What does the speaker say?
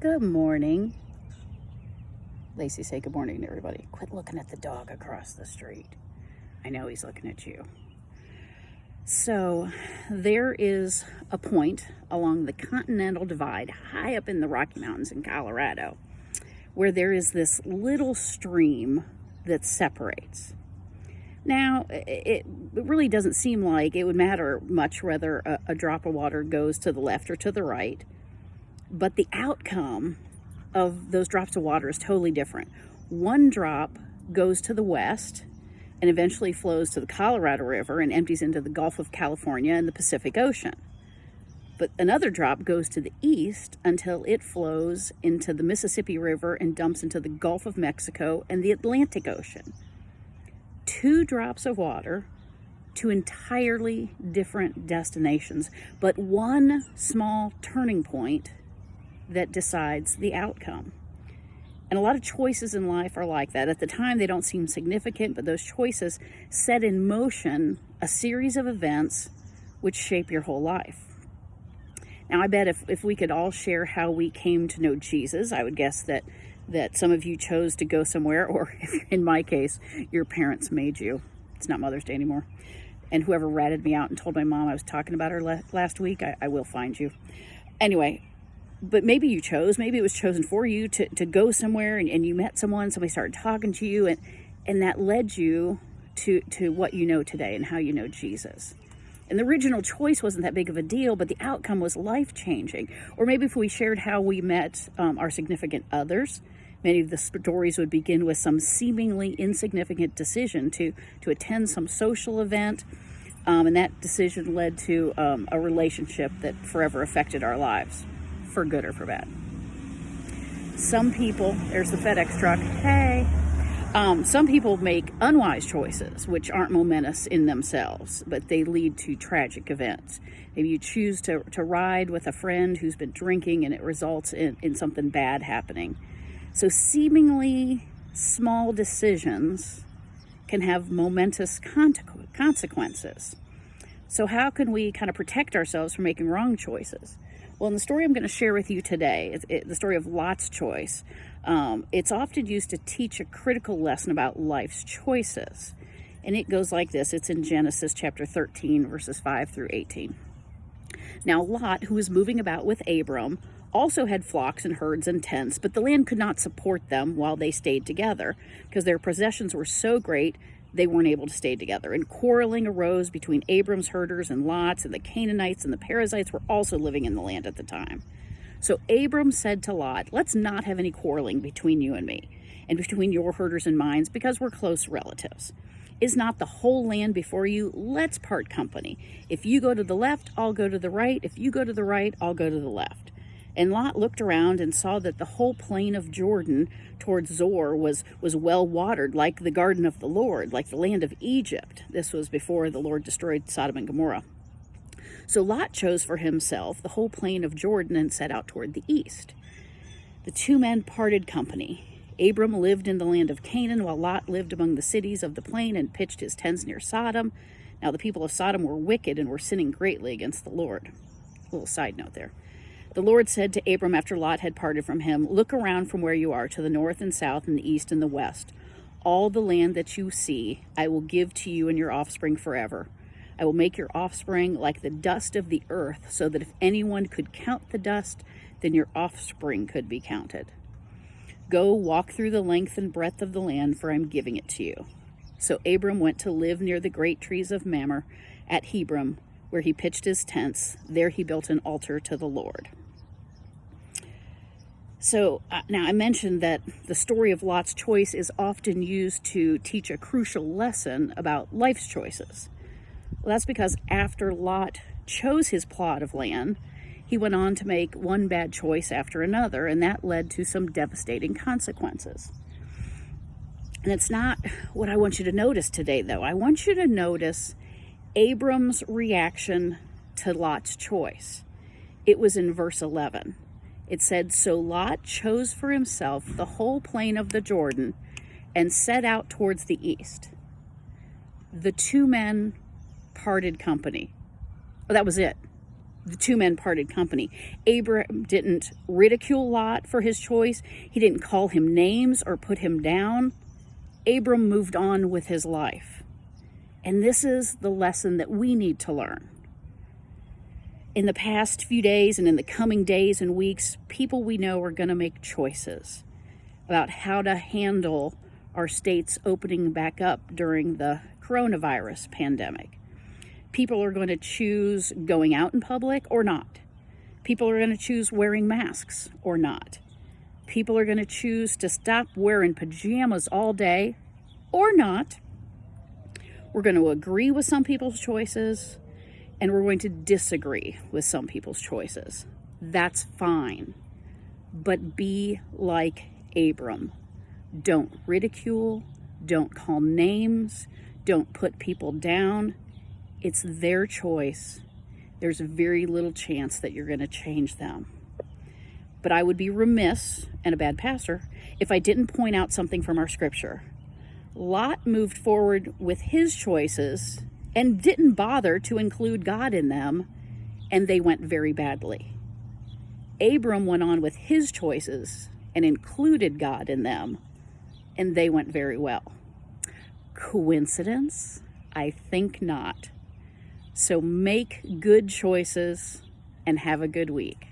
Good morning. Lacey, say good morning to everybody. Quit looking at the dog across the street. I know he's looking at you. So there is a point along the Continental Divide high up in the Rocky Mountains in Colorado where there is this little stream that separates. Now, it really doesn't seem like it would matter much whether a drop of water goes to the left or to the right, but the outcome of those drops of water is totally different. One drop goes to the west and eventually flows to the Colorado River and empties into the Gulf of California and the Pacific Ocean. But another drop goes to the east until it flows into the Mississippi River and dumps into the Gulf of Mexico and the Atlantic Ocean. 2 drops of water, 2 entirely different destinations, but one small turning point that decides the outcome. And a lot of choices in life are like that. At the time, they don't seem significant, but those choices set in motion a series of events which shape your whole life. Now, I bet if we could all share how we came to know Jesus, I would guess that some of you chose to go somewhere, or in my case, your parents made you. It's not Mother's Day anymore. And whoever ratted me out and told my mom I was talking about her last week, I will find you. Anyway, but maybe you chose, maybe it was chosen for you to go somewhere and you met someone, somebody started talking to you, and that led you to what you know today and how you know Jesus. And the original choice wasn't that big of a deal, but the outcome was life-changing. Or maybe if we shared how we met our significant others, many of the stories would begin with some seemingly insignificant decision to attend some social event, and that decision led to a relationship that forever affected our lives, for good or for bad. Some people, there's the FedEx truck, hey. Some people make unwise choices, which aren't momentous in themselves, but they lead to tragic events. Maybe you choose to ride with a friend who's been drinking and it results in something bad happening. So seemingly small decisions can have momentous consequences. So how can we kind of protect ourselves from making wrong choices? Well, in the story I'm going to share with you today, the story of Lot's choice, it's often used to teach a critical lesson about life's choices. And it goes like this. It's in Genesis chapter 13, verses 5 through 18. Now Lot, who was moving about with Abram, also had flocks and herds and tents, but the land could not support them while they stayed together, because their possessions were so great they weren't able to stay together. And quarreling arose between Abram's herders and Lot's, and the Canaanites and the Perizzites were also living in the land at the time. So Abram said to Lot, "Let's not have any quarreling between you and me, and between your herders and mine, because we're close relatives. Is not the whole land before you? Let's part company. If you go to the left, I'll go to the right. If you go to the right, I'll go to the left." And Lot looked around and saw that the whole plain of Jordan towards Zoar was well watered, like the garden of the Lord, like the land of Egypt. This was before the Lord destroyed Sodom and Gomorrah. So Lot chose for himself the whole plain of Jordan and set out toward the east. The 2 men parted company. Abram lived in the land of Canaan, while Lot lived among the cities of the plain and pitched his tents near Sodom. Now the people of Sodom were wicked and were sinning greatly against the Lord. A little side note there. The Lord said to Abram after Lot had parted from him, "Look around from where you are to the north and south and the east and the west. All the land that you see I will give to you and your offspring forever. I will make your offspring like the dust of the earth, so that if anyone could count the dust, then your offspring could be counted. Go walk through the length and breadth of the land, for I'm giving it to you." So Abram went to live near the great trees of Mamre at Hebron, where he pitched his tents. There he built an altar to the Lord. So now I mentioned that the story of Lot's choice is often used to teach a crucial lesson about life's choices. Well, that's because after Lot chose his plot of land, he went on to make one bad choice after another, and that led to some devastating consequences. And it's not what I want you to notice today, though. I want you to notice Abram's reaction to Lot's choice. It was in verse 11. It said, "So Lot chose for himself the whole plain of the Jordan and set out towards the east. The 2 men parted company." Well, that was it. the two men parted company. Abraham didn't ridicule Lot for his choice. He didn't call him names or put him down. Abram moved on with his life. And this is the lesson that we need to learn. In the past few days and in the coming days and weeks, people we know are going to make choices about how to handle our states opening back up during the coronavirus pandemic. People are going to choose going out in public or not. People are going to choose wearing masks or not. People are going to choose to stop wearing pajamas all day or not. We're going to agree with some people's choices, and we're going to disagree with some people's choices. That's fine. But be like Abram. Don't ridicule. Don't call names. Don't put people down. It's their choice. There's very little chance that you're going to change them. But I would be remiss and a bad pastor if I didn't point out something from our scripture. Lot moved forward with his choices and didn't bother to include God in them, and they went very badly. Abram went on with his choices and included God in them, and they went very well. Coincidence? I think not. So make good choices and have a good week.